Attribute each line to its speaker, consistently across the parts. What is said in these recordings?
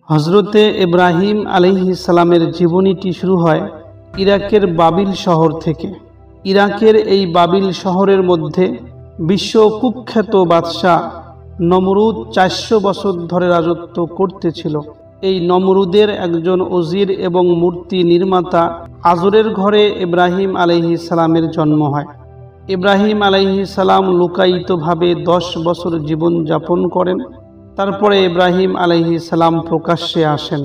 Speaker 1: হজরতে ইব্রাহিম আলাইহিস সালামের জীবনীটি শুরু হয় ইরাকের বাবিল শহর থেকে। ইরাকের এই বাবিল শহরের মধ্যে বিশ্ব কুখ্যাত বাদশাহ নমরুদ 400 বছর ধরে রাজত্ব করতেছিল। এই নমরুদের একজন ওজির এবং মূর্তি নির্মাতা আজরের ঘরে ইব্রাহিম আলাইহিস সালামের জন্ম হয়। ইব্রাহিম আলাইহিস সালাম লুকায়িতভাবে 10 বছর জীবন যাপন করেন। তারপরে ইব্রাহিম আলাইহিস সালাম প্রকাশ্যে আসেন।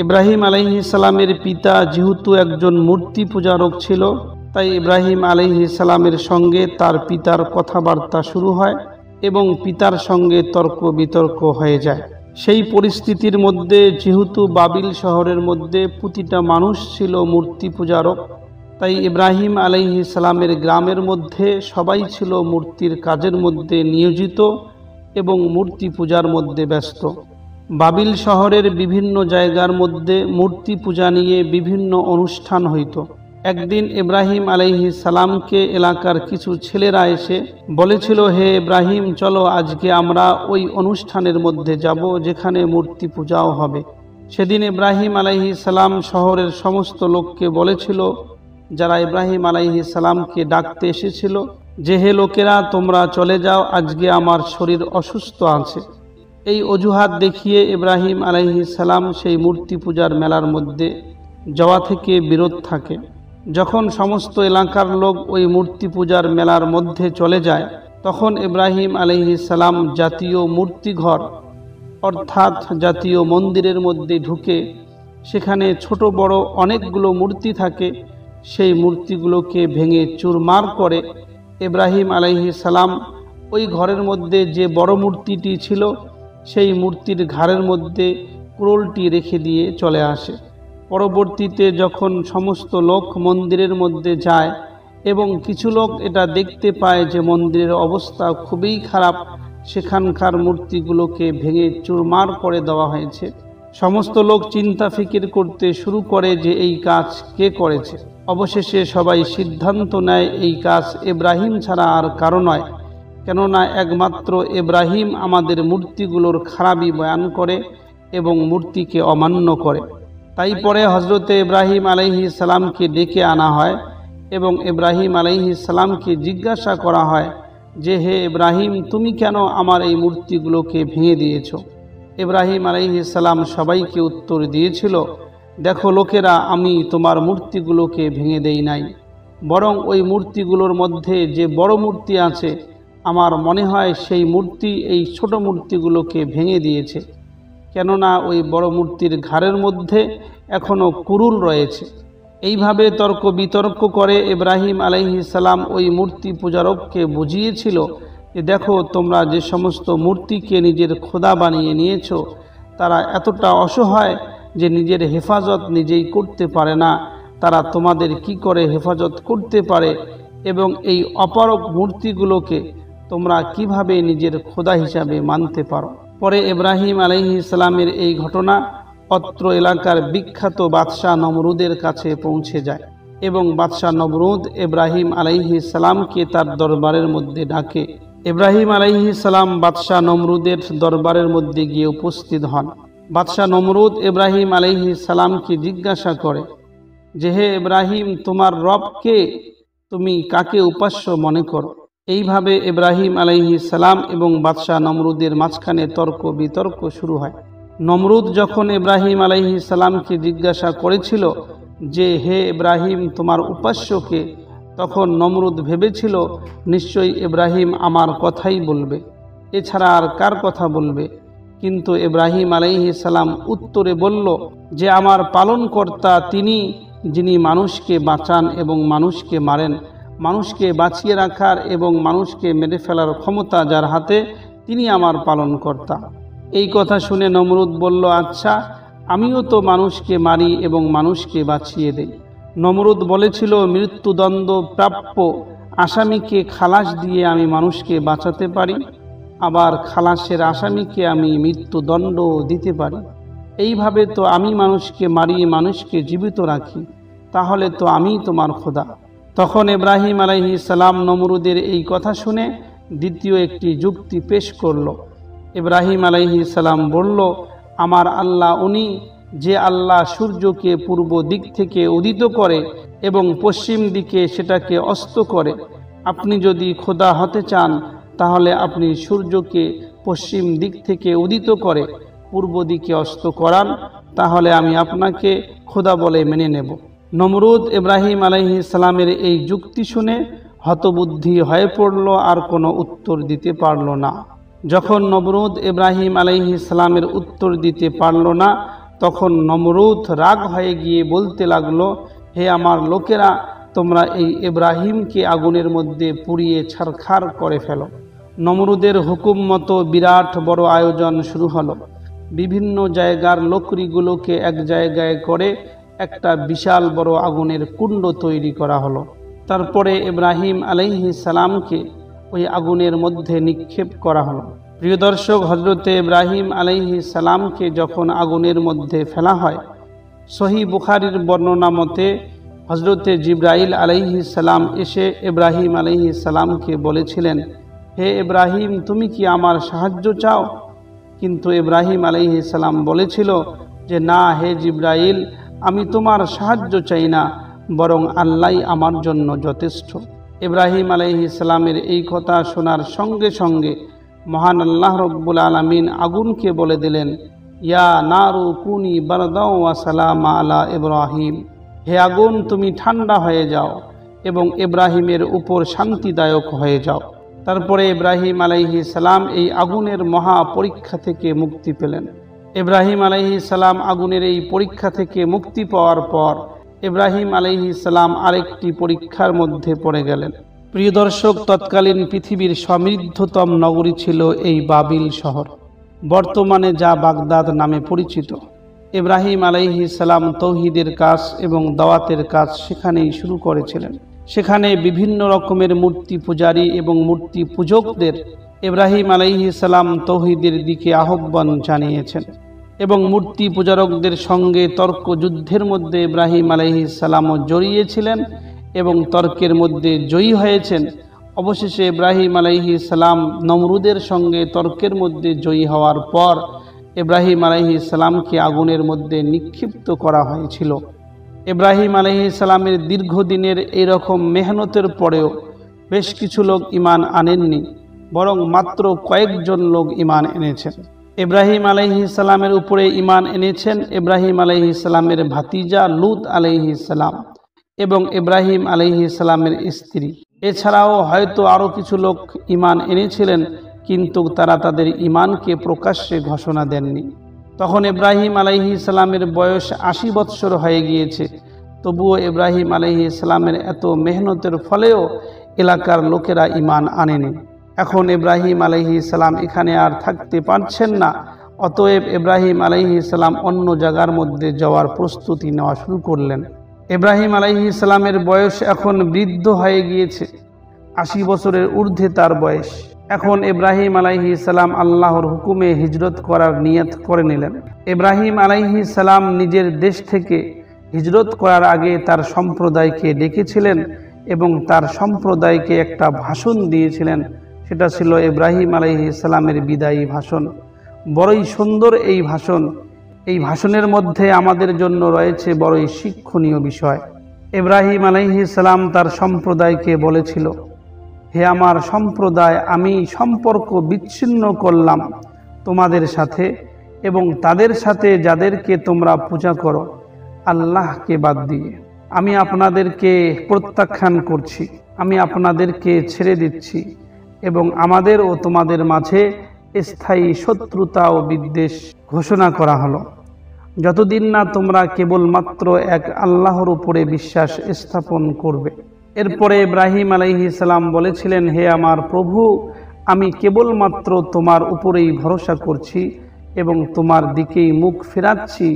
Speaker 1: ইব্রাহিম আলাইহিস সালামের পিতা যেহেতু একজন মূর্তি পূজারক ছিল, তাই ইব্রাহিম আলাইহিস সালামের সঙ্গে তার পিতার কথাবার্তা শুরু হয় এবং পিতার সঙ্গে তর্ক বিতর্ক হয়ে যায়। সেই পরিস্থিতির মধ্যে যেহেতু বাবিল শহরের মধ্যে প্রতিটা মানুষ ছিল মূর্তি পূজারক, তাই ইব্রাহিম আলাইহিস সালামের গ্রামের মধ্যে সবাই ছিল মূর্তির কাজের মধ্যে নিয়োজিত এবং মূর্তি পূজার মধ্যে ব্যস্ত। বাবিল শহরের বিভিন্ন জায়গার মধ্যে মূর্তি পূজা নিয়ে বিভিন্ন অনুষ্ঠান হইত। একদিন ইব্রাহিম আলাইহিস সালামকে এলাকার কিছু ছেলেরা এসে বলেছিল, হে ইব্রাহিম, চলো আজকে আমরা ওই অনুষ্ঠানের মধ্যে যাব যেখানে মূর্তি পূজাও হবে। সেদিন ইব্রাহিম আলাইহিস সালাম শহরের সমস্ত লোককে বলেছিল, যারা ইব্রাহিম আলাইহিস সালামকে ডাকতে এসেছিল, যে হে লোকেরা, তোমরা চলে যাও, আজকে আমার শরীর অসুস্থ আছে। এই অজুহাত দেখিয়ে ইব্রাহিম আলাইহিস সালাম সেই মূর্তি পূজার মেলার মধ্যে যাওয়া থেকে বিরত থাকে। যখন সমস্ত এলাকার লোক ওই মূর্তি পূজার মেলার মধ্যে চলে যায়, তখন ইব্রাহিম আলাইহিস সালাম জাতীয় মূর্তিঘর অর্থাৎ জাতীয় মন্দিরের মধ্যে ঢুকে সেখানে ছোট বড় অনেকগুলো মূর্তি থাকে, সেই মূর্তিগুলোকে ভেঙে চুরমার করে ইব্রাহিম আলাইহিস সালাম ওই ঘরের মধ্যে যে বড় মূর্তিটি ছিল সেই মূর্তির ঘাড়ের মধ্যে কুড়োলটি রেখে দিয়ে চলে আসে। পরবর্তীতে যখন সমস্ত লোক মন্দিরের মধ্যে যায় এবং কিছু লোক এটা দেখতে পায় যে মন্দিরের অবস্থা খুবই খারাপ, সেখানকার মূর্তিগুলোকে ভেঙে চুরমার করে দেওয়া হয়েছে, সমস্ত লোক চিন্তা ফিকির করতে শুরু করে যে এই কাজ কে করেছে। অবশেষে সবাই সিদ্ধান্ত নেয় এই কাজ ইব্রাহিম ছাড়া আর কারো নয়, কেননা একমাত্র ইব্রাহিম আমাদের মূর্তিগুলোর খারাপই বয়ান করে এবং মূর্তিকে অমান্য করে। তাই পরে হজরতে ইব্রাহিম আলাইহিস সালামকে ডেকে আনা হয় এবং ইব্রাহিম আলাইহিস সালামকে জিজ্ঞাসা করা হয় যে হে ইব্রাহিম, তুমি কেন আমার এই মূর্তিগুলোকে ভেঙে দিয়েছ? ইব্রাহিম আলাইহিস সালাম সবাইকে উত্তর দিয়েছিল, দেখো লোকেরা, আমি তোমার মূর্তিগুলোকে ভেঙে দেই নাই, বরং ওই মূর্তিগুলোর মধ্যে যে বড় মূর্তি আছে আমার মনে হয় সেই মূর্তি এই ছোট মূর্তিগুলোকে ভেঙে দিয়েছে, কেননা ওই বড় মূর্তির ঘাড়ের মধ্যে এখনও কুরুল রয়েছে। এইভাবে তর্ক বিতর্ক করে ইব্রাহিম আলাইহিস সালাম ওই মূর্তি পূজারককে বুঝিয়েছিল যে দেখো, তোমরা যে সমস্ত মূর্তিকে নিজের খোদা বানিয়ে নিয়েছো তারা এতটা অসহায় যে নিজের হেফাজত নিজেই করতে পারে না, তারা তোমাদের কি করে হেফাজত করতে পারে এবং এই অপারক মূর্তিগুলোকে তোমরা কিভাবে নিজের খোদা হিসাবে মানতে পারো। পরে ইব্রাহিম আলাইহিস সালামের এই ঘটনা অত্র এলাকার বিখ্যাত বাদশাহ নমরুদের কাছে পৌঁছে যায় এবং বাদশাহ নমরুদ ইব্রাহিম আলাইহিস সালামকে তার দরবারের মধ্যে ডাকে। ইব্রাহিম আলাইহিস সালাম বাদশাহ নমরুদের দরবারের মধ্যে গিয়ে উপস্থিত হন। বাদশাহ নমরুদ ইব্রাহিম আলাইহিস সালামকে জিজ্ঞাসা করে যে হে ইব্রাহিম, তোমার রব কে? তুমি কাকে উপাস্য মনে করো? এইভাবে ইব্রাহিম আলাইহিস সালাম এবং বাদশাহ নমরুদের মাঝখানে তর্ক বিতর্ক শুরু হয়। নমরুদ যখন ইব্রাহিম আলাইহিস সালামকে জিজ্ঞাসা করেছিল যে হে ইব্রাহিম, তোমার উপাস্য কে, তখন নমরুদ ভেবেছিল নিশ্চয়ই ইব্রাহিম আমার কথাই বলবে, এছাড়া আর কার কথা বলবে। কিন্তু ইব্রাহিম আলাইহিস সালাম উত্তরে বলল যে আমার পালনকর্তা তিনি, যিনি মানুষকে বাঁচান এবং মানুষকে মারেন, মানুষকে বাঁচিয়ে রাখার এবং মানুষকে মেরে ফেলার ক্ষমতা যার হাতে, তিনি আমার পালনকর্তা। এই কথা শুনে নমরুদ বলল, আচ্ছা, আমিও তো মানুষকে মারি এবং মানুষকে বাঁচিয়ে দেই। নমরুদ বলেছিল, মৃত্যুদণ্ড প্রাপ্য আসামিকে খালাস দিয়ে আমি মানুষকে বাঁচাতে পারি, আবার খালাসের আসামিকে আমি মৃত্যুদণ্ড দিতে পারি। এইভাবে তো আমি মানুষকে মারি, মানুষকে জীবিত রাখি, তাহলে তো আমি তোমার খোদা। তখন ইব্রাহিম আলাইহিস সালাম নমরুদের এই কথা শুনে দ্বিতীয় একটি যুক্তি পেশ করল। ইব্রাহিম আলাইহিস সালাম বলল, আমার আল্লাহ উনি যে আল্লাহ সূর্যকে পূর্ব দিক থেকে উদিত করে এবং পশ্চিম দিকে সেটাকে অস্ত করে। আপনি যদি খোদা হতে চান তাহলে আপনি সূর্যকে পশ্চিম দিক থেকে উদিত করে পূর্ব দিকে অস্ত করান, তাহলে আমি আপনাকে খোদা বলে মেনে নেব। নমরুদ ইব্রাহিম আলাইহিস সালামের এই যুক্তি শুনে হতবুদ্ধি হয়ে পড়ল, আর কোনো উত্তর দিতে পারল না। যখন নমরুদ ইব্রাহিম আলাইহিস সালামের উত্তর দিতে পারল না, তখন নমরুদ রাগ হয়ে গিয়ে বলতে লাগলো, হে আমার লোকেরা, তোমরা এই ইব্রাহিমকে আগুনের মধ্যে পুড়িয়ে ছারখার করে ফেলো। নমরুদের হুকুম মতো বিরাট বড় আয়োজন শুরু হলো। বিভিন্ন জায়গার লকড়িগুলোকে এক জায়গায় করে একটা বিশাল বড় আগুনের কুণ্ড তৈরি করা হলো। তারপরে ইব্রাহিম আলাইহিস সালামকে ওই আগুনের মধ্যে নিক্ষেপ করা হলো। প্রিয় দর্শক, হযরতে ইব্রাহিম আলাইহিস সালামকে যখন আগুনের মধ্যে ফেলা হয়, সহিহ বুখারীর বর্ণনা মতে হযরতে জিবরাইল আলাইহিস সালাম এসে ইব্রাহিম আলাইহিস সালামকে বলেছিলেন, হে ইব্রাহিম, তুমি কি আমার সাহায্য চাও? কিন্তু ইব্রাহিম আলাইহিস সালাম বলেছিল যে, না হে জিবরাইল, আমি তোমার সাহায্য চাই না, বরং আল্লাহই আমার জন্য যথেষ্ট। ইব্রাহিম আলাইহিস সালামের এই কথা শোনার সঙ্গে সঙ্গে মহান আল্লাহ রব্বুল আলামিন আগুনকে বলে দিলেন, ইয়া নারু কুনি বারদাও ওয়া সালামা আলা ইব্রাহিম, হে আগুন তুমি ঠান্ডা হয়ে যাও এবং ইব্রাহিমের উপর শান্তিদায়ক হয়ে যাও। তারপরে ইব্রাহিম আলাইহিস সালাম এই আগুনের মহা পরীক্ষা থেকে মুক্তি পেলেন। ইব্রাহিম আলাইহিস সালাম আগুনের এই পরীক্ষা থেকে মুক্তি পাওয়ার পর ইব্রাহিম আলাইহিস সালাম আরেকটি পরীক্ষার মধ্যে পড়ে গেলেন। প্রিয় দর্শক, তৎকালীন পৃথিবীর সমৃদ্ধতম নগরী ছিল এই বাবিল শহর, বর্তমানে যা বাগদাদ নামে পরিচিত। ইব্রাহিম আলাইহিস সালাম তৌহিদের কাজ এবং দাওয়াতের কাজ সেখানেই শুরু করেছিলেন। সেখানে বিভিন্ন রকমের মূর্তি পূজারী এবং মূর্তি পূজকদের ইব্রাহিম আলাইহিস সালাম তৌহিদের দিকে আহ্বান জানিয়েছেন এবং মূর্তি পূজারকদের সঙ্গে তর্ক যুদ্ধের মধ্যে ইব্রাহিম আলাইহিস সালামও জড়িয়েছিলেন এবং তর্কের মধ্যে জয়ী হয়েছেন। অবশেষে ইব্রাহিম আলাইহিস সালাম নমরুদের সঙ্গে তর্কের মধ্যে জয়ী হওয়ার পর ইব্রাহিম আলাইহিস সালামকে আগুনের মধ্যে নিক্ষিপ্ত করা হয়েছিল। ইব্রাহিম আলাইহিস সালামের দীর্ঘদিনের এরকম মেহনতের পরেও বেশ কিছু লোক ঈমান আনেননি, বরং মাত্র কয়েকজন লোক ঈমান এনেছেন। ইব্রাহিম আলাইহিস সালামের উপরে ঈমান এনেছেন ইব্রাহিম আলাইহিস সালামের ভাতিজা লূত আলাইহিস সালাম এবং ইব্রাহিম আলাইহিস সালামের স্ত্রী। এছাড়াও হয়তো আরও কিছু লোক ঈমান এনেছিলেন, কিন্তু তারা তাদের ঈমানকে প্রকাশ্যে ঘোষণা দেননি। তখন ইব্রাহিম আলাইহিস সালামের বয়স 80 বৎসর হয়ে গিয়েছে। তবুও ইব্রাহিম আলাইহিস সালামের এত মেহনতের ফলেও এলাকার লোকেরা ঈমান আনেনি। এখন ইব্রাহিম আলাইহিস সালাম এখানে আর থাকতে পারছেন না, অতএব ইব্রাহিম আলাইহিস সালাম অন্য জায়গার মধ্যে যাওয়ার প্রস্তুতি নেওয়া শুরু করলেন। ইব্রাহিম আলাইহিস সালামের বয়স এখন বৃদ্ধ হয়ে গিয়েছে, 80 বছরের ঊর্ধ্বে তার বয়স। এখন ইব্রাহিম আলাইহিস সালাম আল্লাহর হুকুমে হিজরত করার নিয়ত করে নিলেন। ইব্রাহিম আলাইহিস সালাম নিজের দেশ থেকে হিজরত করার আগে তার সম্প্রদায়কে ডেকেছিলেন এবং তার সম্প্রদায়কে একটা ভাষণ দিয়েছিলেন। সেটা ছিল ইব্রাহিম আলাইহিস সালামের বিদায়ী ভাষণ। বড়ই সুন্দর এই ভাষণ। এই ভাষণের মধ্যে আমাদের জন্য রয়েছে বড়ই শিক্ষণীয় বিষয়। ইব্রাহিম আলাইহিস সালাম তার সম্প্রদায়কে বলেছিল, হে আমার সম্প্রদায়, আমি সম্পর্ক বিচ্ছিন্ন করলাম তোমাদের সাথে এবং তাদের সাথে যাদেরকে তোমরা পূজা করো আল্লাহকে বাদ দিয়ে। আমি আপনাদেরকে প্রত্যাখ্যান করছি, আমি আপনাদেরকে ছেড়ে দিচ্ছি এবং আমাদের ও তোমাদের মাঝে স্থায়ী শত্রুতা ও বিদ্বেষ ঘোষণা করা হলো, যতদিন না তোমরা কেবলমাত্র এক আল্লাহর উপরে বিশ্বাস স্থাপন করবে। এরপরে ইব্রাহিম আলাইহিস সালাম বলেছিলেন, হে আমার প্রভু, আমি কেবলমাত্র তোমার উপরেই ভরসা করছি এবং তোমার দিকেই মুখ ফেরাচ্ছি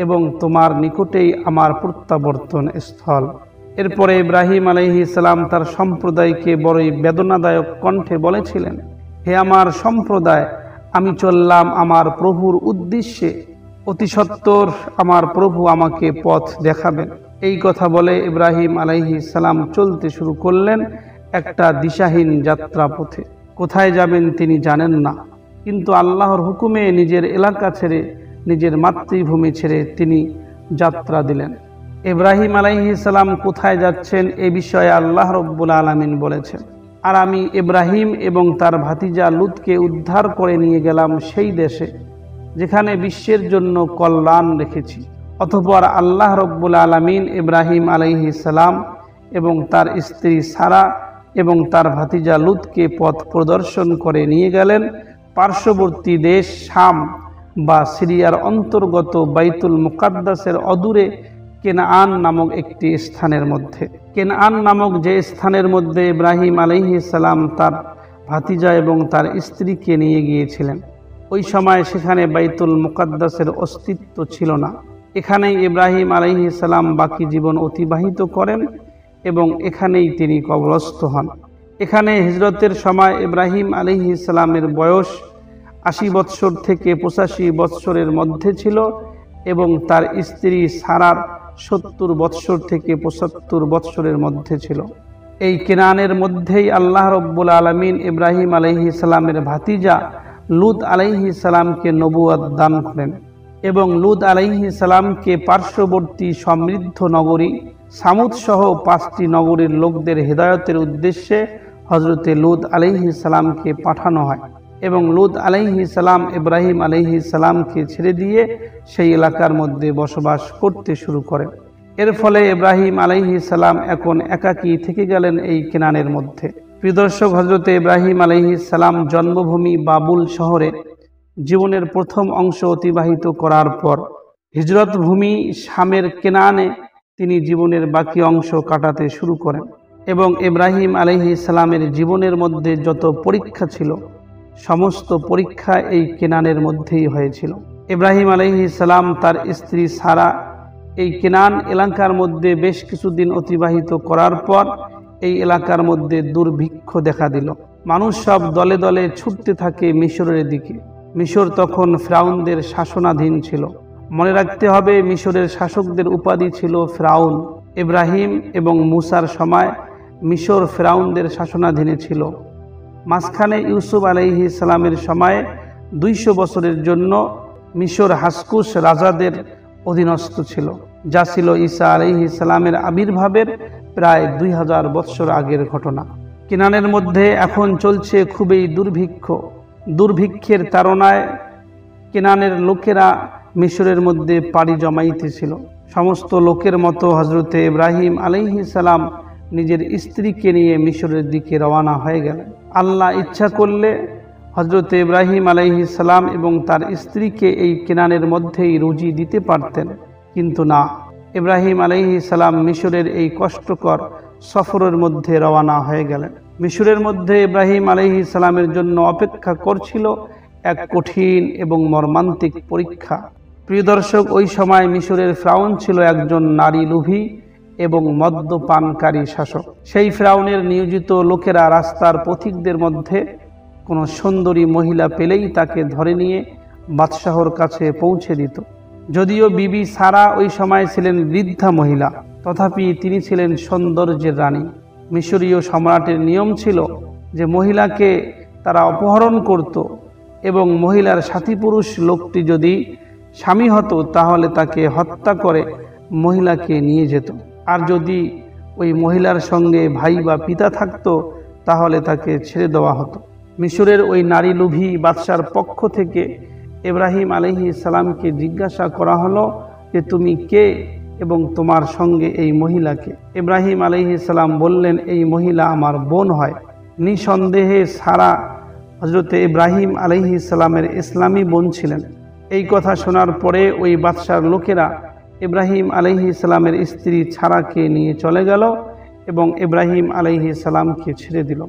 Speaker 1: এবং তোমার নিকটেই আমার প্রত্যাবর্তন স্থল। এরপরে ইব্রাহিম আলাইহিস সালাম তার সম্প্রদায়কে বড়ই বেদনাদায়ক কণ্ঠে বলেছিলেন, হে আমার সম্প্রদায়, আমি চললাম আমার প্রভুর উদ্দেশ্যে, অতি সত্বর আমার প্রভু আমাকে পথ দেখাবেন। এই কথা বলে ইব্রাহিম আলাইহিস সালাম চলতে শুরু করলেন একটা দিশাহীন যাত্রা পথে। কোথায় যাবেন তিনি জানেন না, কিন্তু আল্লাহর হুকুমে নিজের এলাকা ছেড়ে নিজের মাতৃভূমি ছেড়ে তিনি যাত্রা দিলেন। ইব্রাহিম আলাইহিস সালাম কোথায় যাচ্ছেন এ বিষয়ে আল্লাহ রাব্বুল আলামিন বলেছেন, আর আমি ইব্রাহিম এবং তার ভাতিজা লূতকে উদ্ধার করে নিয়ে গেলাম সেই দেশে যেখানে বিশ্বের জন্য কল্যাণ রেখেছি। অতঃপর আল্লাহ রাব্বুল আলামিন ইব্রাহিম আলাইহিস সালাম এবং তার স্ত্রী সারা এবং তার ভাতিজা লূতকে পথ প্রদর্শন করে নিয়ে গেলেন পার্শ্ববর্তী দেশ শাম বা সিরিয়ার অন্তর্গত বাইতুল মুকাদ্দাসের অদূরে কেনআন নামক একটি স্থানের মধ্যে। কেনআন নামক যে স্থানের মধ্যে ইব্রাহিম আলাইহিস সালাম তার ভাতিজা এবং তার স্ত্রীকে নিয়ে গিয়েছিলেন, ওই সময় সেখানে বাইতুল মুকাদ্দাসের অস্তিত্ব ছিল না। এখানেই ইব্রাহিম আলাইহিস সালাম বাকি জীবন অতিবাহিত করেন এবং এখানেই তিনি কবরস্থ হন। এখানে হিজরতের সময় ইব্রাহিম আলাইহিস সালামের বয়স ৮০ বৎসর থেকে ৮৫ বৎসরের মধ্যে ছিল এবং তার স্ত্রী সারার ৭০ বৎসর থেকে ৭৫ বৎসরের মধ্যে ছিল। এই কেনানের মধ্যেই আল্লাহ রাব্বুল আলামিন ইব্রাহিম আলাইহিস সালামের ভাতিজা লূত আলাইহিস সালামকে নবুয়ত দান করেন এবং লূত আলাইহিস সালামকে পার্শ্ববর্তী সমৃদ্ধ নগরী সামুদ সহ ৫টি নগরীর লোকদের হেদায়েতের উদ্দেশ্যে হযরতে লূত আলাইহিস সালামকে পাঠানো হয় এবং লূত আলাইহিস সালাম ইব্রাহিম আলাইহিস সালামকে ছেড়ে দিয়ে সেই এলাকার মধ্যে বসবাস করতে শুরু করেন। এর ফলে ইব্রাহিম আলাইহিস সালাম এখন একাকী থেকে গেলেন এই কেনানের মধ্যে। প্রিয় দর্শক, হযরতে ইব্রাহিম আলাইহিস সালাম জন্মভূমি বাবুল শহরে জীবনের প্রথম অংশ অতিবাহিত করার পর হিজরত ভূমি শামের কেনানে তিনি জীবনের বাকি অংশ কাটাতে শুরু করেন এবং ইব্রাহিম আলাইহিস সালামের জীবনের মধ্যে যত পরীক্ষা ছিল সমস্ত পরীক্ষা এই কেনানের মধ্যেই হয়েছিল। ইব্রাহিম আলাইহিস সালাম তার স্ত্রী সারা এই কেনান এলাকার মধ্যে বেশ কিছুদিন অতিবাহিত করার পর এই এলাকার মধ্যে দুর্ভিক্ষ দেখা দিল। মানুষ সব দলে দলে ছুটতে থাকে মিশরের দিকে। মিশর তখন ফিরাউনদের শাসনাধীন ছিল। মনে রাখতে হবে, মিশরের শাসকদের উপাধি ছিল ফিরাউন। ইব্রাহিম এবং মুসার সময় মিশর ফিরাউনদের শাসনাধীনে ছিল। মাঝখানে ইউসুফ আলাইহিস সালামের সময়ে ২০০ বছরের জন্য মিশর হাসকুস রাজাদের অধীনস্থ ছিল, যা ছিল ঈসা আলাইহিস সালামের আবির্ভাবের প্রায় ২০০০ বৎসর আগের ঘটনা। কেনানের মধ্যে এখন চলছে খুবই দুর্ভিক্ষের তাড়নায় কেনানের লোকেরা মিশরের মধ্যে পাড়ি জমাইতেছিল। সমস্ত লোকের মতো হযরতে ইব্রাহিম আলাইহিস সালাম নিজের স্ত্রীকে নিয়ে মিশরের দিকে রওনা হয়ে গেলেন। আল্লাহ ইচ্ছা করলে হযরতে ইব্রাহিম আলাইহিস সালাম এবং তার স্ত্রীকে এই কেনানের মধ্যেই রুজি দিতে পারতেন, কিন্তু না, ইব্রাহিম আলাইহিস সালাম মিশরের এই কষ্টকর সফরের মধ্যে রওনা হয়ে গেলেন। মিশরের মধ্যে ইব্রাহিম আলাইহিস সালামের জন্য অপেক্ষা করছিল এক কঠিন এবং মর্মান্তিক পরীক্ষা। প্রিয় দর্শক, ওই সময় মিশরের ফিরাউন ছিল একজন নারী লোভী এবং মদ্যপানকারী শাসক। সেই ফিরাউনের নিয়োজিত লোকেরা রাস্তার পথিকদের মধ্যে কোনো সুন্দরী মহিলা পেলেই তাকে ধরে নিয়ে বাদশাহর কাছে পৌঁছে দিত। যদিও বিবি সারা ওই সময় ছিলেন বৃদ্ধা মহিলা, তথাপি তিনি ছিলেন সৌন্দর্যের রানী। মিশরীয় সম্রাটের নিয়ম ছিল যে মহিলাকে তারা অপহরণ করত এবং মহিলার সাথী পুরুষ লোকটি যদি স্বামী হতো তাহলে তাকে হত্যা করে মহিলাকে নিয়ে যেত, আর যদি ওই মহিলার সঙ্গে ভাই বা পিতা থাকতো তাহলে তাকে ছেড়ে দেওয়া হতো। মিশরের ওই নারী লোভী বাদশার পক্ষ থেকে ইব্রাহিম আলাইহিস সালামকে জিজ্ঞাসা করা হলো যে তুমি কে এবং তোমার সঙ্গে এই মহিলাকে? ইব্রাহিম আলাইহিস সালাম বললেন, এই মহিলা আমার বোন হয়। নিঃসন্দেহে সারা হযরতে ইব্রাহিম আলাইহিস সালামের ইসলামী বোন ছিলেন। এই কথা শোনার পরে ওই বাদশার লোকেরা ইব্রাহিম আলাইহিস সালামের স্ত্রী সারাকে নিয়ে চলে গেল এবং ইব্রাহিম আলাইহিস সালামকে ছেড়ে দিল।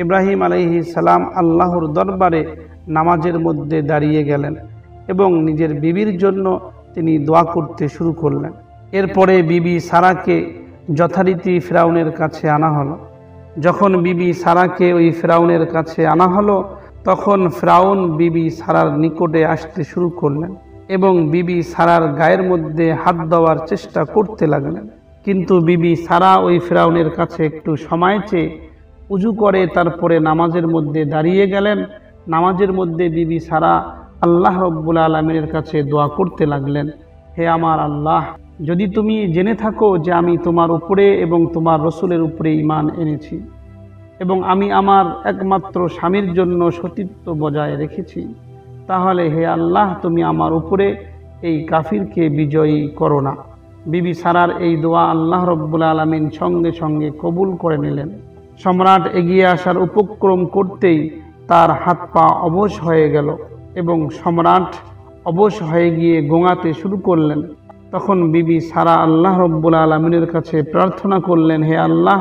Speaker 1: ইব্রাহিম আলাইহিস সালাম আল্লাহর দরবারে নামাজের মধ্যে দাঁড়িয়ে গেলেন এবং নিজের বিবির জন্য তিনি দোয়া করতে শুরু করলেন। এরপরে বিবি সারাকে যথারীতি ফিরাউনের কাছে আনা হলো। যখন বিবি সারাকে ওই ফিরাউনের কাছে আনা হলো তখন ফিরাউন বিবি সারার নিকটে আসতে শুরু করলেন এবং বিবি সারার গায়ের মধ্যে হাত দেওয়ার চেষ্টা করতে লাগলেন। কিন্তু বিবি সারা ওই ফিরাউনের কাছে একটু সময় চেয়ে উজু করে তারপরে নামাজের মধ্যে দাঁড়িয়ে গেলেন। নামাজের মধ্যে বিবি সারা আল্লাহ রব্বুল আলামিনের কাছে দোয়া করতে লাগলেন, হে আমার আল্লাহ, যদি তুমি জেনে থাকো যে আমি তোমার উপরে এবং তোমার রসুলের উপরে ঈমান এনেছি এবং আমি আমার একমাত্র স্বামীর জন্য সতীত্ব বজায় রেখেছি, তাহলে হে আল্লাহ তুমি আমার উপরে এই কাফিরকে বিজয়ী করো না। বিবি সারার এই দোয়া আল্লাহ রব্বুল আলামিন সঙ্গে সঙ্গে কবুল করে নিলেন। সম্রাট এগিয়ে আসার উপক্রম করতেই তার হাত পা অবশ হয়ে গেল এবং সম্রাট অবশ হয়ে গিয়ে গোঙাতে শুরু করলেন। তখন বিবি সারা আল্লাহ রব্বুল আলামিনের কাছে প্রার্থনা করলেন, হে আল্লাহ,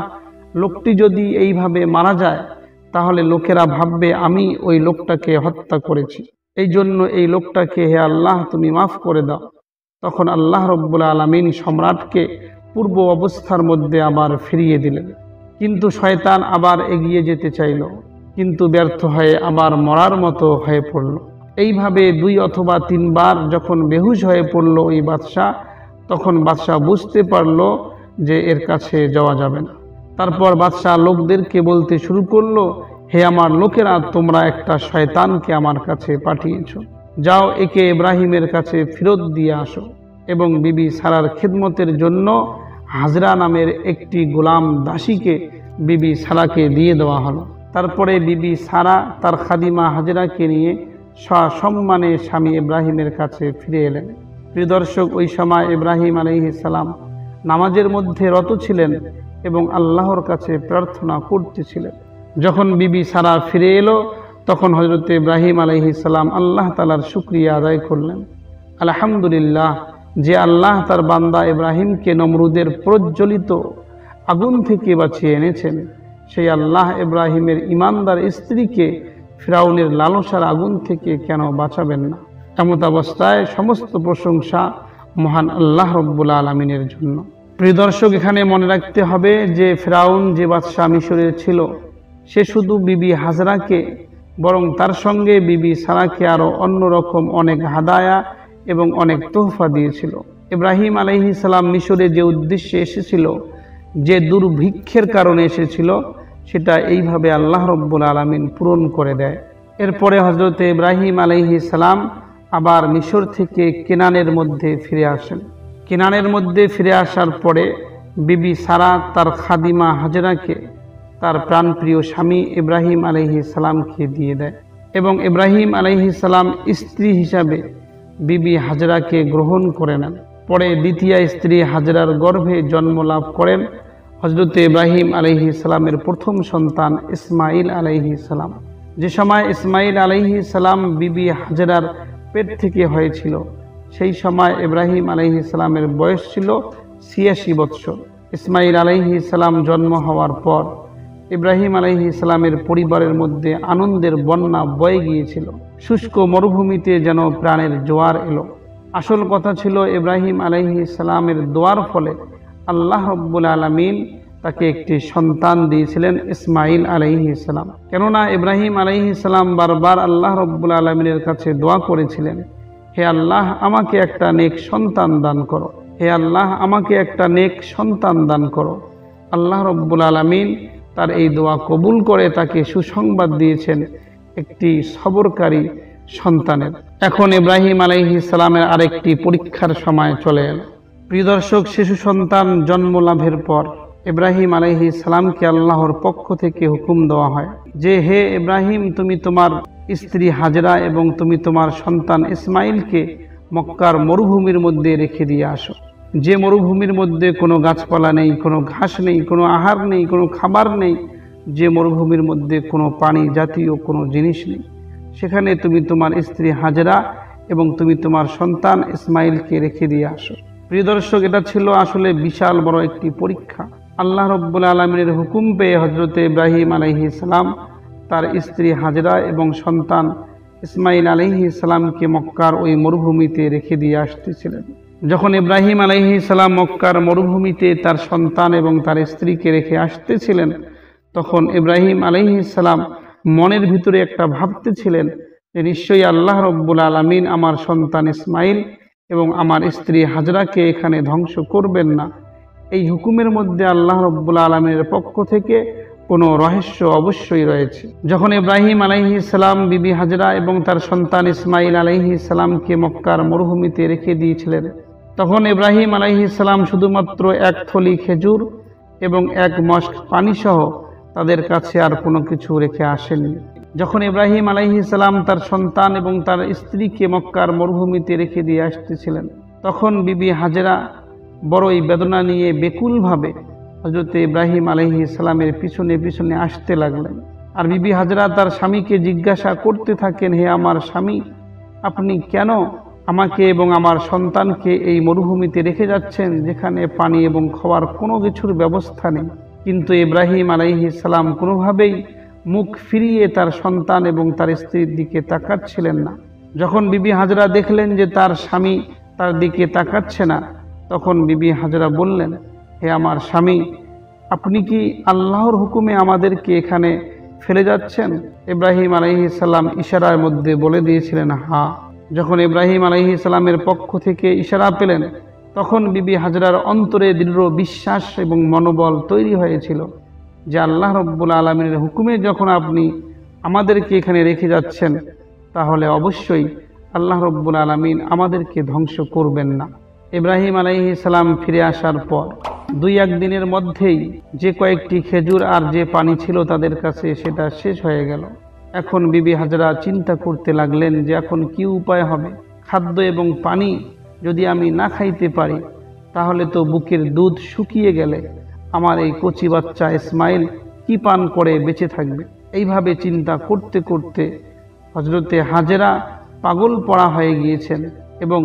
Speaker 1: লোকটি যদি এইভাবে মারা যায় তাহলে লোকেরা ভাববে আমি ওই লোকটাকে হত্যা করেছি, এই জন্য এই লোকটাকে হে আল্লাহ তুমি মাফ করে দাও। তখন আল্লাহ রব্বুল আলামিন সম্রাটকে পূর্ব অবস্থার মধ্যে আবার ফিরিয়ে দিলেন। কিন্তু শয়তান আবার এগিয়ে যেতে চাইল, কিন্তু ব্যর্থ হয়ে আবার মরার মতো হয়ে পড়ল। এইভাবে 2 অথবা 3 বার যখন বেহুশ হয়ে পড়ল ওই বাদশাহ, তখন বাদশাহ বুঝতে পারল যে এর কাছে যাওয়া যাবে না। তারপর বাদশাহ লোকদেরকে বলতে শুরু করলো, হে আমার লোকেরা, তোমরা একটা শয়তানকে আমার কাছে পাঠিয়েছ, যাও একে ইব্রাহিমের কাছে ফেরত দিয়ে আসো। এবং বিবি সারার খিদমতের জন্য হাজরা নামের একটি গোলাম দাসীকে বিবি সারাকে দিয়ে দেওয়া হলো। তারপরে বিবি সারা তার খাদিমা হাজরাকে নিয়ে সসম্মানে স্বামী ইব্রাহিমের কাছে ফিরে এলেন। প্রিয় দর্শক, ওই সময় ইব্রাহিম আলাইহিস সালাম নামাজের মধ্যে রত ছিলেন এবং আল্লাহর কাছে প্রার্থনা করতেছিলেন। যখন বিবি সারা ফিরে এলো তখন হযরত ইব্রাহিম আলাইহিস সালাম আল্লাহ তাআলার শুকরিয়া আদায় করলেন। আলহামদুলিল্লাহ, যে আল্লাহ তার বান্দা ইব্রাহিমকে নমরুদের প্রজ্বলিত আগুন থেকে বাঁচিয়ে এনেছেন, সেই আল্লাহ ইব্রাহিমের ঈমানদার স্ত্রীকে ফিরাউনের লালসার আগুন থেকে কেন বাঁচাবেন না। এমত অবস্থায় সমস্ত প্রশংসা মহান আল্লাহ রব্বুল আলামিনের জন্য। প্রিয় দর্শক, এখানে মনে রাখতে হবে যে ফিরাউন যে বাদশাহ মিশরের ছিল, সে শুধু বিবি হাজরাকে বরং তার সঙ্গে বিবি সারাকে আরও অন্যরকম অনেক হাদায়া এবং অনেক তোহফা দিয়েছিল। ইব্রাহিম আলাইহিস সালাম মিশরে যে উদ্দেশ্যে এসেছিল, যে দুর্ভিক্ষের কারণে এসেছিল, সেটা এইভাবে আল্লাহ রব্বুল আলামিন পূরণ করে দেয়। এরপরে হযরত ইব্রাহিম আলাইহিস সালাম আবার মিশর থেকে কেনানের মধ্যে ফিরে আসেন। কেনানের মধ্যে ফিরে আসার পরে বিবি সারা তার খাদিমা হাজরাকে তার প্রাণপ্রিয় স্বামী ইব্রাহিম আলাইহিস সালামকে দিয়ে দেয় এবং ইব্রাহিম আলাইহিস সালাম স্ত্রী হিসাবে বিবি হাজরাকে গ্রহণ করে নেন। পরে দ্বিতীয় স্ত্রী হাজরার গর্ভে জন্ম লাভ করেন হযরত ইব্রাহিম আলাইহিস সালামের প্রথম সন্তান ইসমাইল আলাইহিস সালাম। যে সময় ইসমাইল আলাইহিস সালাম বিবি হাজরার পেট থেকে হয়েছিল, সেই সময় ইব্রাহিম আলাইহিস সালামের বয়স ছিল ৮৬ বৎসর। ইসমাইল আলাইহিস সালাম জন্ম হওয়ার পর ইব্রাহিম আলাইহিস সালামের পরিবারের মধ্যে আনন্দের বন্যা বয়ে গিয়েছিল। শুষ্ক মরুভূমিতে যেন প্রাণের জোয়ার এলো। আসল কথা ছিল, ইব্রাহিম আলাইহিস সালামের দোয়ার ফলে আল্লাহ রব্বুল আলামিন তাকে একটি সন্তান দিয়েছিলেন, ইসমাইল আলাইহিস সালাম। কেননা ইব্রাহিম আলাইহিস সালাম বারবার আল্লাহ রব্বুল আলামিনের কাছে দোয়া করেছিলেন, হে আল্লাহ, আমাকে একটা নেক সন্তান দান করো, হে আল্লাহ, আমাকে একটা নেক সন্তান দান করো। আল্লাহ রব্বুল আলামিন তার এই দোয়া কবুল করে তাকে সুসংবাদ দিয়েছেন একটি সবরকারী সন্তানের। এখন ইব্রাহিম আলাইহিস সালামের আরেকটি পরীক্ষার সময় চলে এলো। প্রিয় দর্শক, শিশু সন্তান জন্ম লাভের পর ইব্রাহিম আলাইহিস সালামকে আল্লাহর পক্ষ থেকে হুকুম দেওয়া হয় যে, হে ইব্রাহিম, তুমি তোমার স্ত্রী হাজরা এবং তুমি তোমার সন্তান ইসমাইলকে মক্কার মরুভূমির মধ্যে রেখে দিয়ে আসো। যে মরুভূমির মধ্যে কোনো গাছপালা নেই, কোনো ঘাস নেই, কোনো আহার নেই, কোনো খাবার নেই, যে মরুভূমির মধ্যে কোনো পানি জাতীয় কোনো জিনিস নেই, সেখানে তুমি তোমার স্ত্রী হাজরা এবং তুমি তোমার সন্তান ইসমাইলকে রেখে দিয়ে আসো। প্রিয় দর্শক, এটা ছিল আসলে বিশাল বড় একটি পরীক্ষা। আল্লাহ রব্বুল আলামিনের হুকুম পেয়ে হযরত ইব্রাহিম আলাইহিস সালাম তার স্ত্রী হাজরা এবং সন্তান ইসমাইল আলাইহিস সালামকে মক্কার ওই মরুভূমিতে রেখে দিয়ে আসতেছিলেন। যখন ইব্রাহিম আলাইহিস সালাম মক্কার মরুভূমিতে তার সন্তান এবং তার স্ত্রীকে রেখে আসতেছিলেন, তখন ইব্রাহিম আলাইহিস সালাম মনের ভিতরে একটা ভাবতেছিলেন যে নিশ্চয়ই আল্লাহ রব্বুল আলামিন আমার সন্তান ইসমাইল এবং আমার স্ত্রী হাজরাকে এখানে ধ্বংস করবেন না। এই হুকুমের মধ্যে আল্লাহ রব্বুল আলামিনের পক্ষ থেকে কোনো রহস্য অবশ্যই রয়েছে। যখন ইব্রাহিম আলাইহিস সালাম বিবি হাজরা এবং তার সন্তান ইসমাইল আলাইহিস সালামকে মক্কার মরুভূমিতে রেখে দিয়েছিলেন, তখন ইব্রাহিম আলাইহিস সালাম শুধুমাত্র এক থলি খেজুর এবং এক মশক পানি সহ তাদের কাছে আর কোনো কিছু রেখে আসেননি। যখন ইব্রাহিম আলাইহিস সালাম তার সন্তান এবং তার স্ত্রীকে মক্কার মরুভূমিতে রেখে দিয়ে আসতেছিলেন, তখন বিবি হাজরা বড়ই বেদনা নিয়ে বেকুলভাবে হযরত ইব্রাহিম আলাইহিস সালামের পিছনে পিছনে আসতে লাগলেন। আর বিবি হাজরা তার স্বামীকে জিজ্ঞাসা করতে থাকেন, হে আমার স্বামী, আপনি কেন আমাকে এবং আমার সন্তানকে এই মরুভূমিতে রেখে যাচ্ছেন, যেখানে পানি এবং খাওয়ার কোনো কিছুর ব্যবস্থা নেই? কিন্তু ইব্রাহিম আলাইহিস সালাম কোনোভাবেই মুখ ফিরিয়ে তার সন্তান এবং তার স্ত্রীর দিকে তাকাচ্ছিলেন না। যখন বিবি হাজরা দেখলেন যে তার স্বামী তার দিকে তাকাচ্ছে না, তখন বিবি হাজরা বললেন, হে আমার স্বামী, আপনি কি আল্লাহর হুকুমে আমাদেরকে এখানে ফেলে যাচ্ছেন? ইব্রাহিম আলাইহিস সালাম ইশারার মধ্যে বলে দিয়েছিলেন হ্যাঁ। যখন ইব্রাহিম আলাইহিস সালামের পক্ষ থেকে ইশারা পেলেন, তখন বিবি হাজরার অন্তরে দৃঢ় বিশ্বাস এবং মনোবল তৈরি হয়েছিল যে আল্লাহ রব্বুল আলামিনের হুকুমে যখন আপনি আমাদেরকে এখানে রেখে যাচ্ছেন, তাহলে অবশ্যই আল্লাহ রব্বুল আলামিন আমাদেরকে ধ্বংস করবেন না। ইব্রাহিম আলাইহিস সালাম ফিরে আসার পর 2-1 দিনের মধ্যেই যে কয়েকটি খেজুর আর যে পানি ছিল তাদের কাছে সেটা শেষ হয়ে গেল। এখন বিবি হাজরা চিন্তা করতে লাগলেন যে এখন কি উপায় হবে। খাদ্য এবং পানি যদি আমি না খাইতে পারি, তাহলে তো বুকের দুধ শুকিয়ে গেলে আমার এই কচি বাচ্চা ইসমাইল কি পান করে বেঁচে থাকবে। এইভাবে চিন্তা করতে করতে হযরতে হাজেরা পাগল পড়া হয়ে গিয়েছেন এবং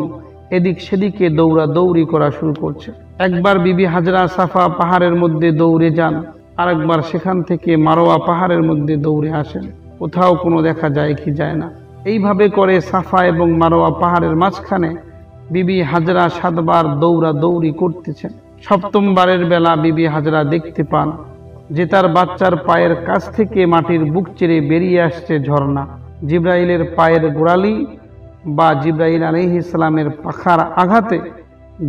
Speaker 1: এদিক সেদিকে দৌড়াদৌড়ি করা শুরু করছে। একবার বিবি হাজরা সাফা পাহাড়ের মধ্যে দৌড়ে যান, আরেকবার সেখান থেকে মারোয়া পাহাড়ের মধ্যে দৌড়ে আসেন। কোথাও কোনো দেখা যায় কি যায় না। এইভাবে করে সাফা এবং মারোয়া পাহাড়ের মাঝখানে বিবি হাজরা 7 বার দৌড়াদৌড়ি করতেছেন। 7ম বারের বেলা বিবি হাজরা দেখতে পান যে তার বাচ্চার পায়ের কাছ থেকে মাটির বুক চিরে বেরিয়ে আসছে ঝর্ণা। জিব্রাইলের পায়ের গোড়ালি বা জিব্রাইল আলাইহিস সালামের পাখার আঘাতে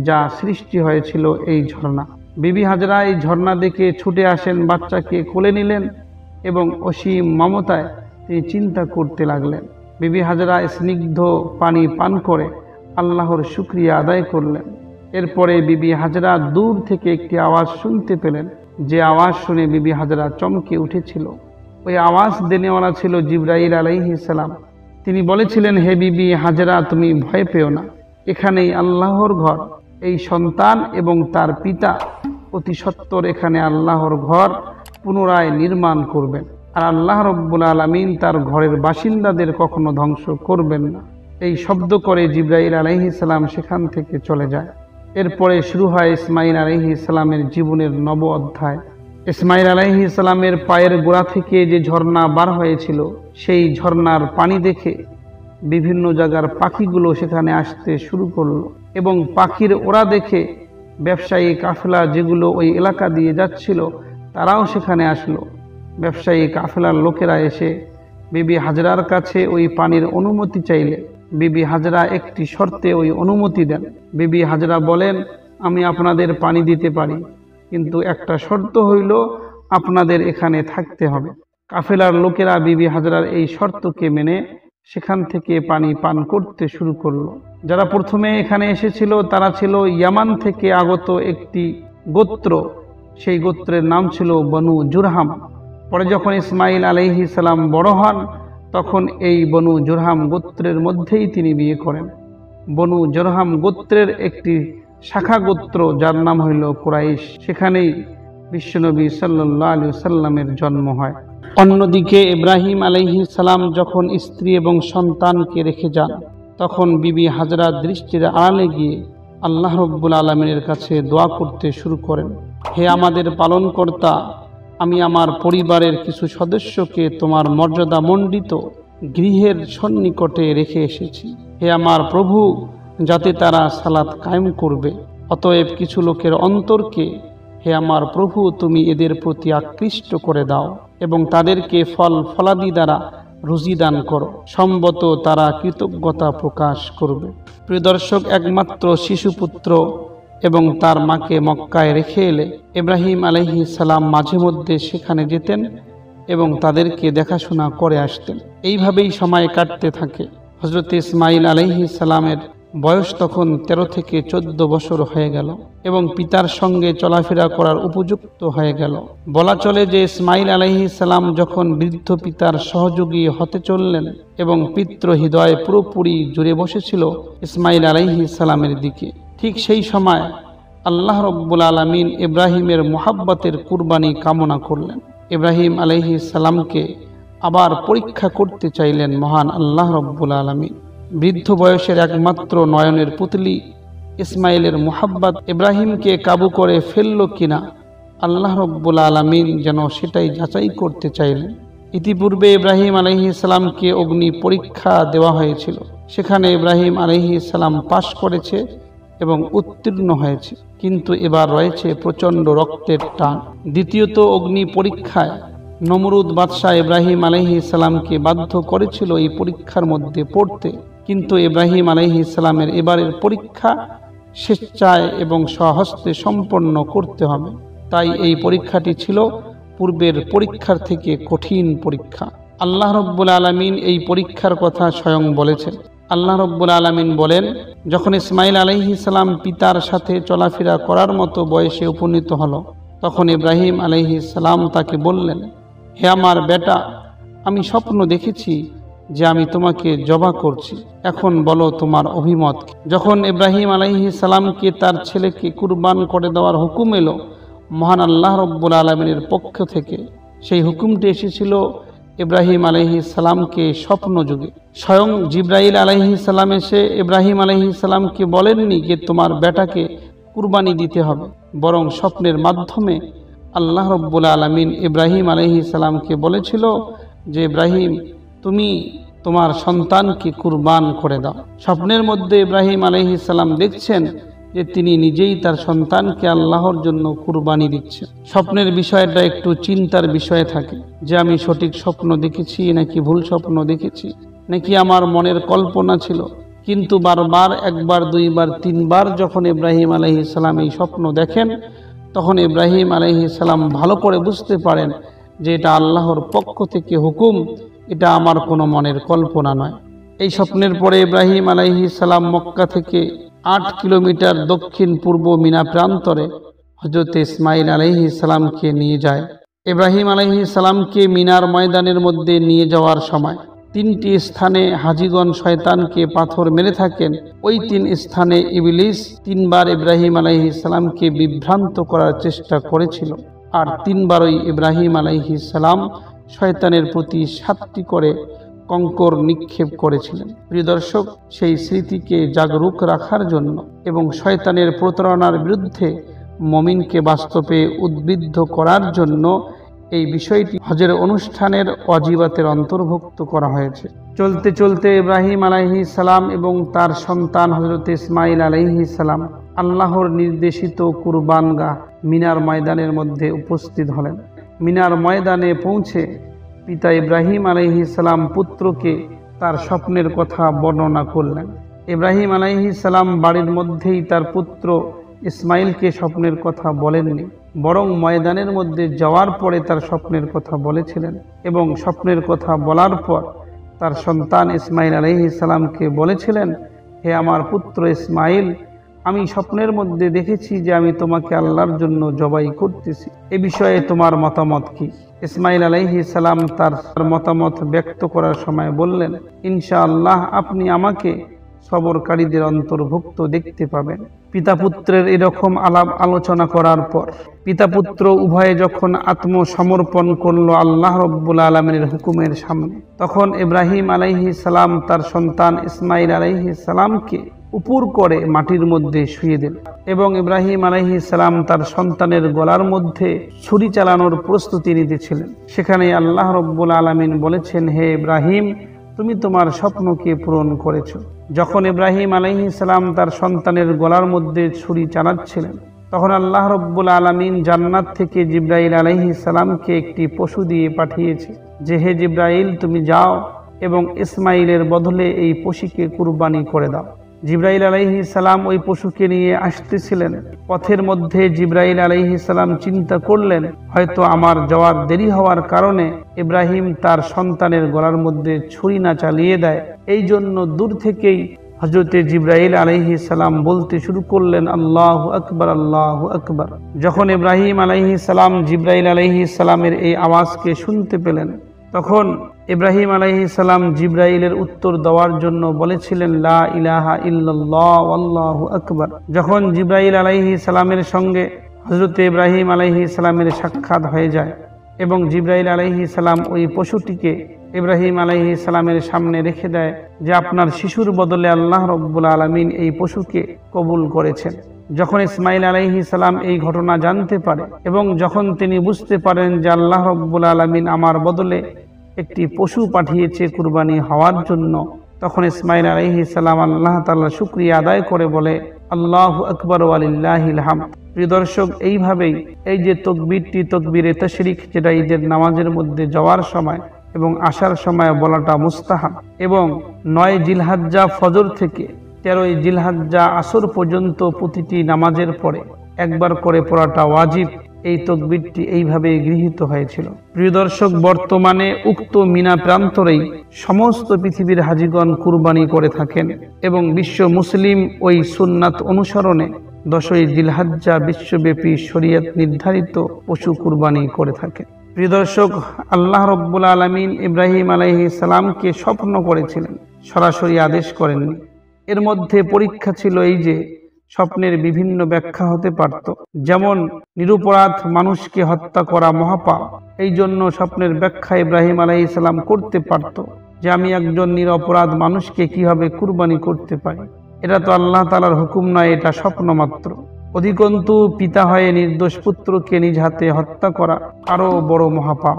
Speaker 1: যা সৃষ্টি হয়েছিল এই ঝর্ণা। বিবি হাজরা এই ঝর্ণা দেখে ছুটে আসেন, বাচ্চাকে কোলে নিলেন এবং অসীম মমতায় তিনি চিন্তা করতে লাগলেন। বিবি হাজরা স্নিগ্ধ পানি পান করে আল্লাহর শুকরিয়া আদায় করলেন। এরপরে বিবি হাজরা দূর থেকে একটি আওয়াজ শুনতে পেলেন, যে আওয়াজ শুনে বিবি হাজরা চমকে উঠেছিল। ওই আওয়াজ দেনেওয়ালা ছিল জিব্রাইল আলাইহিস সালাম। তিনি বলেছিলেন, হে বিবি হাজরা, তুমি ভয় পেও না, এখানেই আল্লাহর ঘর। এই সন্তান এবং তার পিতা অতি সত্বর এখানে আল্লাহর ঘর পুনরায় নির্মাণ করবেন, আর আল্লাহ রব্বুল আলামিন তার ঘরের বাসিন্দাদের কখনো ধ্বংস করবেন না। এই শব্দ করে জিব্রাইল আলাইহিস সালাম সেখান থেকে চলে যায়। এরপরে শুরু হয় ইসমাইল আলাইহিস সালামের জীবনের নব অধ্যায়। ইসমাইল আলাইহিস সালামের পায়ের গোড়া থেকে যে ঝর্ণা বার হয়েছিল, সেই ঝর্ণার পানি দেখে বিভিন্ন জায়গার পাখিগুলো সেখানে আসতে শুরু করলো এবং পাখির ওড়া দেখে ব্যবসায়ী কাফেলা যেগুলো ওই এলাকা দিয়ে যাচ্ছিল তারাও সেখানে আসলো। ব্যবসায়ী কাফেলার লোকেরা এসে বিবি হাজরার কাছে ওই পানির অনুমতি চাইলে বিবি হাজরা একটি শর্তে ওই অনুমতি দেন। বিবি হাজরা বলেন, আমি আপনাদের পানি দিতে পারি, কিন্তু একটা শর্ত হইল আপনাদের এখানে থাকতে হবে। কাফেলার লোকেরা বিবি হাজরার এই শর্তকে মেনে সেখান থেকে পানি পান করতে শুরু করলো। যারা প্রথমে এখানে এসেছিল তারা ছিল ইয়ামান থেকে আগত একটি গোত্র, সেই গোত্রের নাম ছিল বনু জুরহাম। পরে যখন ইসমাইল আলাইহিস সালাম বড় হন, তখন এই বনু জুরহাম গোত্রের মধ্যেই তিনি বিয়ে করেন। বনু জুরহাম গোত্রের একটি শাখা গোত্র যার নাম হইল কুরাইশ, সেখানেই বিশ্বনবী সাল্লাল্লাহু আলাইহি ওয়াসাল্লামের জন্ম হয়। অন্যদিকে ইব্রাহিম আলাইহিস সালাম যখন স্ত্রী এবং সন্তানকে রেখে যান, তখন বিবি হাজরা দৃষ্টির আড়ালে গিয়ে আল্লাহ রব্বুল আলামিনের কাছে দোয়া করতে শুরু করেন, হে আমাদের পালনকর্তা, আমি আমার পরিবারের কিছু সদস্যকে তোমার মর্যাদা মণ্ডিত গৃহের সন্নিকটে রেখে এসেছি। হে আমার প্রভু, যাতে তারা সালাত কায়েম করবে, অতএব কিছু লোকের অন্তরকে হে আমার প্রভু তুমি এদের প্রতি আকৃষ্ট করে দাও এবং তাদেরকে ফল ফলাদি দ্বারা রুজি দান করো, সম্ভবত তারা কৃতজ্ঞতা প্রকাশ করবে। প্রিয় দর্শক, একমাত্র শিশুপুত্র এবং তার মাকে মক্কায় রেখে এলে ইব্রাহিম আলাইহিস সালাম মাঝে মধ্যে সেখানে যেতেন এবং তাদেরকে দেখাশোনা করে আসতেন। এইভাবেই সময় কাটতে থাকে। হযরত ইসমাঈল আলাইহিস সালামের বয়স তখন 13 থেকে 14 বছর হয়ে গেল এবং পিতার সঙ্গে চলাফেরা করার উপযুক্ত হয়ে গেল। বলা চলে যে ইসমাঈল আলাইহিস সালাম যখন বৃদ্ধ পিতার সহযোগী হতে চললেন এবং পিতৃ হৃদয় পুরোপুরি জুড়ে বসেছিল ইসমাঈল আলাইহিস সালামের দিকে, ঠিক সেই সময় আল্লাহ রাব্বুল আলামিন ইব্রাহিমের মুহাব্বতের কুরবানি কামনা করলেন। ইব্রাহিম আলাইহিস সালামকে আবার পরীক্ষা করতে চাইলেন মহান আল্লাহ রাব্বুল আলামিন। বৃদ্ধ বয়সের একমাত্র নয়নের পুতলি ইসমাইলের মুহাব্বত ইব্রাহিমকে কাবু করে ফেলল কিনা আল্লাহ রাব্বুল আলামিন যেন সেটাই যাচাই করতে চাইলেন। ইতিপূর্বে ইব্রাহিম আলাইহিস সালামকে অগ্নি পরীক্ষা দেওয়া হয়েছিল, সেখানে ইব্রাহিম আলাইহিস সালাম পাশ করেছে এবং উত্তীর্ণ হয়েছে, কিন্তু এবার রয়েছে প্রচণ্ড রক্তের টান। দ্বিতীয়ত অগ্নি পরীক্ষায় নমরুদ বাদশাহ ইব্রাহিম আলাইহিস সালামকে বাধ্য করেছিল এই পরীক্ষার মধ্যে পড়তে, কিন্তু ইব্রাহিম আলাইহিস সালামের এবারের পরীক্ষা স্বেচ্ছায় এবং স্বহস্তে সম্পন্ন করতে হবে। তাই এই পরীক্ষাটি ছিল পূর্বের পরীক্ষার থেকে কঠিন পরীক্ষা। আল্লাহ রাব্বুল আলামিন এই পরীক্ষার কথা স্বয়ং বলেছেন। আল্লাহ রাব্বুল আলামিন বলেন, যখন ইসমাঈল আলাইহিস সালাম পিতার সাথে চলাফেরা করার মতো বয়সে উপনীত হলো, তখন ইব্রাহিম আলাইহিস সালাম তাকে বললেন, হে আমার বেটা, আমি স্বপ্ন দেখেছি যে আমি তোমাকে জবাহ করছি, এখন বলো তোমার অভিমত। যখন ইব্রাহিম আলাইহিস সালামকে তার ছেলেকে কুরবান করে দেওয়ার হুকুম এলো মহান আল্লাহ রাব্বুল আলামিনের পক্ষ থেকে, সেই হুকুমটি এসেছিল ইব্রাহিম আলাইহিস সালামকে স্বপ্ন যুগে। স্বয়ং জিবরাইল আলাইহিস সালাম এসে ইব্রাহিম আলাইহিস সালামকে বলেননি যে তোমার বেটাকে কুরবানি দিতে হবে, বরং স্বপ্নের মাধ্যমে আল্লাহ রাব্বুল আলামিন ইব্রাহিম আলাইহিস সালামকে বলেছিল যে ইব্রাহিম, তুমি তোমার সন্তানকে কুরবান করে দাও। স্বপ্নের মধ্যে ইব্রাহিম আলাইহিস সালাম দেখছেন যে তিনি নিজেই তার সন্তানকে আল্লাহর জন্য কুরবানি দিচ্ছেন। স্বপ্নের বিষয়টা একটু চিন্তার বিষয় থাকে যে আমি সঠিক স্বপ্ন দেখেছি নাকি ভুল স্বপ্ন দেখেছি, নাকি আমার মনের কল্পনা ছিল। কিন্তু বারবার, একবার, দুইবার, তিনবার যখন ইব্রাহিম আলাইহিস সালাম এই স্বপ্ন দেখেন, তখন ইব্রাহিম আলাইহিস সালাম ভালো করে বুঝতে পারেন যে এটা আল্লাহর পক্ষ থেকে হুকুম, এটা আমার কোনো মনের কল্পনা নয়। এই স্বপ্নের পরে ইব্রাহিম আলাইহিস সালাম মক্কা থেকে 8 কিলোমিটার দক্ষিণ পূর্ব মিনা প্রান্তরে হযরত ইসমাঈল আলাইহিস সালামকে নিয়ে যায়। ইব্রাহিম আলাইহিস সালামকে মিনার ময়দানের মধ্যে নিয়ে যাওয়ার সময় 3টি স্থানে হাজিগণ শয়তানকে পাথর মেরে থাকেন। ওই 3 স্থানে ইবলিস 3বার ইব্রাহিম আলাইহিস সালামকে বিভ্রান্ত করার চেষ্টা করেছিল, আর 3বারই ইব্রাহিম আলাইহিস সালাম শয়তানের প্রতি 7টি করে কঙ্কর নিক্ষেপ করেছিলেন। প্রিয় দর্শক, সেই স্মৃতিকে জাগরুক রাখার জন্য এবং শয়তানের প্রতারণার বিরুদ্ধে মুমিনকে বাস্তবে উদ্বুদ্ধ করার জন্য এই বিষয়টি হজের অনুষ্ঠানের ওয়াজিবাতের অন্তর্ভুক্ত করা হয়েছে। চলতে চলতে ইব্রাহিম আলাইহিস সালাম এবং তার সন্তান হযরত ইসমাঈল আলাইহিস সালাম আল্লাহর নির্দেশিত কুরবানগাহ মিনার ময়দানের মধ্যে উপস্থিত হলেন। মিনার ময়দানে পৌঁছে পিতা ইব্রাহিম আলাইহিস সালাম পুত্রকে তার স্বপ্নের কথা বর্ণনা করলেন। ইব্রাহিম আলাইহিস সালাম বাড়ির মধ্যেই তার পুত্র ইসমাঈলকে স্বপ্নের কথা বলেননি, বরং ময়দানের মধ্যে যাওয়ার পরে তার স্বপ্নের কথা বলেছিলেন এবং স্বপ্নের কথা বলার পর তার সন্তান ইসমাঈল আলাইহিস সালামকে বলেছিলেন, হে আমার পুত্র ইসমাঈল, আমি স্বপ্নের মধ্যে দেখেছি যে আমি তোমাকে আল্লাহর জন্য জবাই করতেছি, এ বিষয়ে তোমার মতামত কি? ইসমাঈল আলাইহিস সালাম তার মতামত ব্যক্ত করার সময় বললেন, ইনশাআল্লাহ আপনি আমাকে সবরকারীদের অন্তর্ভুক্ত দেখতে পাবেন। পিতা পুত্রের এরকম আলাপ আলোচনা করার পর পিতা পুত্র উভয়ে যখন আত্মসমর্পণ করলো আল্লাহ রাব্বুল আলামিনের হুকুমের সামনে, তখন ইব্রাহিম আলাইহিস সালাম তার সন্তান ইসমাঈল আলাইহিস সালামকে উপর করে মাটির মধ্যে শুইয়ে দিল এবং ইব্রাহিম আলাইহিস সালাম তার সন্তানের গলার মধ্যে ছুরি চালানোর প্রস্তুতি নিতেছিলেন। সেখানে আল্লাহ রাব্বুল আলামিন বলেছেন, হে ইব্রাহিম, তুমি তোমার স্বপ্নকে পূরণ করেছ। যখন ইব্রাহিম আলাইহিস সালাম তার সন্তানের গলার মধ্যে ছুরি চালাচ্ছিলেন, তখন আল্লাহ রাব্বুল আলামিন জান্নাত থেকে জিবরাইল আলাইহিস সালামকে একটি পশু দিয়ে পাঠিয়েছে যে, হে জিবরাইল, তুমি যাও এবং ইসমাঈলের বদলে এই পশুকে কুরবানি করে দাও। জিবরাইল আলাইহিস সালাম ওই পশুকে নিয়ে আসতেছিলেন। পথের মধ্যে জিবরাইল আলাইহিস সালাম চিন্তা করলেন, হয়তো আমার যাওয়ার দেরি হওয়ার কারণে ইব্রাহিম তার সন্তানের গলার মধ্যে ছুরি না চালিয়ে দেয়। এই জন্য দূর থেকেই হযরতে জিবরাইল আলাইহিস সালাম বলতে শুরু করলেন, আল্লাহু আকবার, আল্লাহু আকবার। যখন ইব্রাহিম আলাইহিস সালাম জিবরাইল আলাইহিস সালামের এই আওয়াজকে শুনতে পেলেন, তখন ইব্রাহিম আলাইহিস সালাম জিবরাইলের উত্তর দেওয়ার জন্য বলেছিলেন, লা ইলাহা ইল্লাল্লাহ আল্লাহু আকবার। যখন জিবরাইল আলাইহিস সালামের সঙ্গে হযরতে ইব্রাহিম আলাইহিস সালামের সাক্ষাৎ হয়ে যায় এবং জিবরাইল আলাইহিস সালাম ওই পশুটিকে ইব্রাহিম আলাইহিস সালামের সামনে রেখে দেয় যে আপনার শিশুর বদলে আল্লাহ রাব্বুল আলামিন এই পশুকে কবুল করেছেন। যখন ইসমাইল আলাইহিস সালাম এই ঘটনা জানতে পারে এবং যখন তিনি বুঝতে পারেন যে আল্লাহ রাব্বুল আলামিন আমার বদলে একটি পশু পাঠিয়েছে কুরবানি হওয়ার জন্য, তখন ইসমাইল আলাইহিস সালাম আল্লাহ তাআলার শুকরিয়া আদায় করে বলে, আল্লাহু আকবার ওয়া লিল্লাহিল হামদ। প্রিয় দর্শক, এইভাবেই এই যে তকবীরটি, তকবীরে তাশরিক, যেটা ঈদের নামাজের মধ্যে যাওয়ার সময় এবং আসার সময় বলাটা মুস্তাহাব, এবং 9 জিলহজ্জা ফজর থেকে 13 জিলহজ্জা আসর পর্যন্ত প্রতিটি নামাজের পরে একবার করে পড়াটা ওয়াজিব। এই তকবীরটি এইভাবে গৃহীত হয়েছিল। প্রিয় দর্শক, বর্তমানে উক্ত মিনা প্রান্তরেই সমস্ত পৃথিবীর হাজীগণ কুরবানি করে থাকেন এবং বিশ্ব মুসলিম ওই সুন্নাত অনুসরণে 10 জিলহজ্জা বিশ্বব্যাপী শরীয়ত নির্ধারিত পশু কুরবানি করে থাকে। প্রিয় দর্শক, আল্লাহ রাব্বুল আলামিন ইব্রাহিম আলাইহিস সালামকে স্বপ্ন করেছিলেন, সরাসরি আদেশ করেননি। এর মধ্যে পরীক্ষা ছিল এই যে স্বপ্নের বিভিন্ন ব্যাখ্যা হতে পারত, যেমন নিরপরাধ মানুষকে হত্যা করা মহাপাপ। এই জন্য স্বপ্নের ব্যাখ্যা ইব্রাহিম আলাইহিস সালাম করতে পারত যে আমি একজন নিরপরাধ মানুষকে কিভাবে কুরবানি করতে পারি। এটা তো আল্লাহ তাআলার হুকুম নয়, এটা স্বপ্ন মাত্র। অধিকন্তু পিতা হয়ে নির্দোষ পুত্রকে নিজ হাতে হত্যা করা আরো বড় মহাপাপ।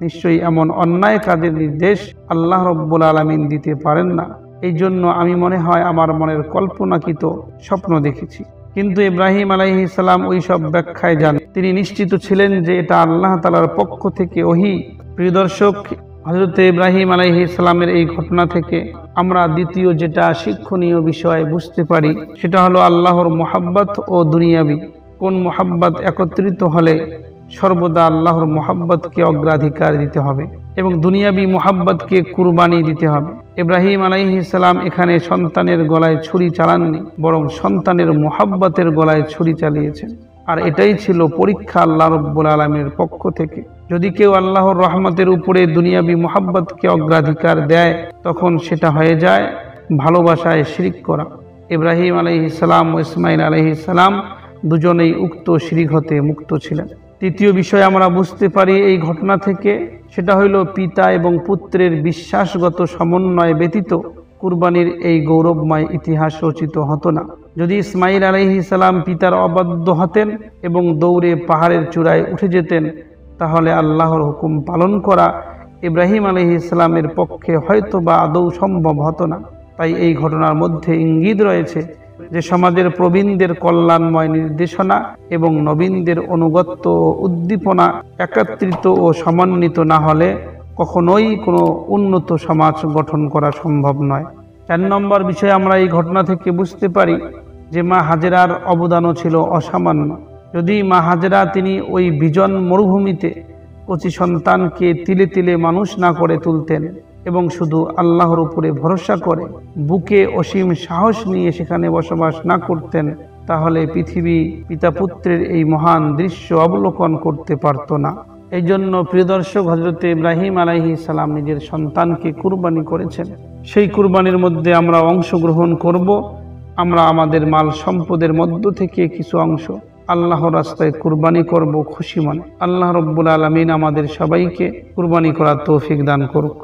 Speaker 1: নিশ্চয়ই এমন অন্যায় কাজের নির্দেশ আল্লাহ রাব্বুল আলামিন দিতে পারেন না। এই জন্য আমি মনে হয় আমার মনের কল্পনাকৃত স্বপ্ন দেখেছি। কিন্তু ইব্রাহিম আলাইহিস সালাম ওই সব ব্যাখ্যায় যান, তিনি নিশ্চিত ছিলেন যে এটা আল্লাহ তাআলার পক্ষ থেকে ওহী। প্রিয় দর্শক, হযরত ইব্রাহিম আলাইহিস সালামের এই ঘটনা থেকে আমরা দ্বিতীয় যেটা শিক্ষণীয় বিষয় বুঝতে পারি, সেটা হলো আল্লাহর মুহাব্বত ও দুনিয়াবি কোন মুহাব্বত একত্রিত হলে সর্বদা আল্লাহর মুহাব্বতকে অগ্রাধিকার দিতে হবে এবং দুনিয়াবি মুহাব্বতকে কুরবানি দিতে হবে। ইব্রাহিম আলাইহিস সালাম এখানে সন্তানের গলায় ছুরি চালাননি, বরং সন্তানের মুহাব্বতের গলায় ছুরি চালিয়েছেন। আর এটাই ছিল পরীক্ষা আল্লাহ রাব্বুল আলামিনের পক্ষ থেকে। যদি কেউ আল্লাহর রহমতের উপরে দুনিয়াবি মুহাব্বতকে অগ্রাধিকার দেয়, তখন সেটা হয়ে যায় ভালোবাসায় শিরিক করা। ইব্রাহিম আলাইহিস সালাম ও ইসমাইল আলাইহিস সালাম দুজনেই উক্ত শিরিক হতে মুক্ত ছিলেন। তৃতীয় বিষয় আমরা বুঝতে পারি এই ঘটনা থেকে, সেটা হইল পিতা এবং পুত্রের বিশ্বাসগত সমন্বয় ব্যতীত কুরবানির এই গৌরবময় ইতিহাস রচিত হতো না। যদি ইসমাইল আলাইহিস সালাম পিতার অবাধ্য হতেন এবং দৌড়ে পাহাড়ের চূড়ায় উঠে যেতেন, তাহলে আল্লাহর হুকুম পালন করা ইব্রাহিম আলাইহিস সালামের পক্ষে হয়তো বা আদৌ সম্ভব হতো না। তাই এই ঘটনার মধ্যে ইঙ্গিত রয়েছে যে সমাজের প্রবীণদের কল্যাণময় নির্দেশনা এবং নবীনদের অনুগত্য ও উদ্দীপনা একত্রিত ও সমন্বিত না হলে কখনোই কোনো উন্নত সমাজ গঠন করা সম্ভব নয়। 4 নম্বর বিষয় আমরা এই ঘটনা থেকে বুঝতে পারি যে মা হাজেরার অবদানও ছিল অসামান্য। যদি মা হাজেরা তিনি ওই বিজন মরুভূমিতে কচি সন্তানকে তিলে তিলে মানুষ না করে তুলতেন এবং শুধু আল্লাহর উপরে ভরসা করে বুকে অসীম সাহস নিয়ে সেখানে বসবাস না করতেন, তাহলে পৃথিবী পিতা পুত্রের এই মহান দৃশ্য অবলোকন করতে পারত না। এই জন্য প্রিয় দর্শক, হযরত ইব্রাহিম আলাইহিস সালাম নিজের সন্তানকে কুরবানি করেছেন। সেই কুরবানির মধ্যে আমরা অংশগ্রহণ করব। আমরা আমাদের মাল সম্পদের মধ্য থেকে কিছু অংশ আল্লাহর রাস্তায় কুরবানি করব খুশি মনে। আল্লাহ রাব্বুল আলামিন আমাদের সবাইকে কুরবানি করার তৌফিক দান করুক।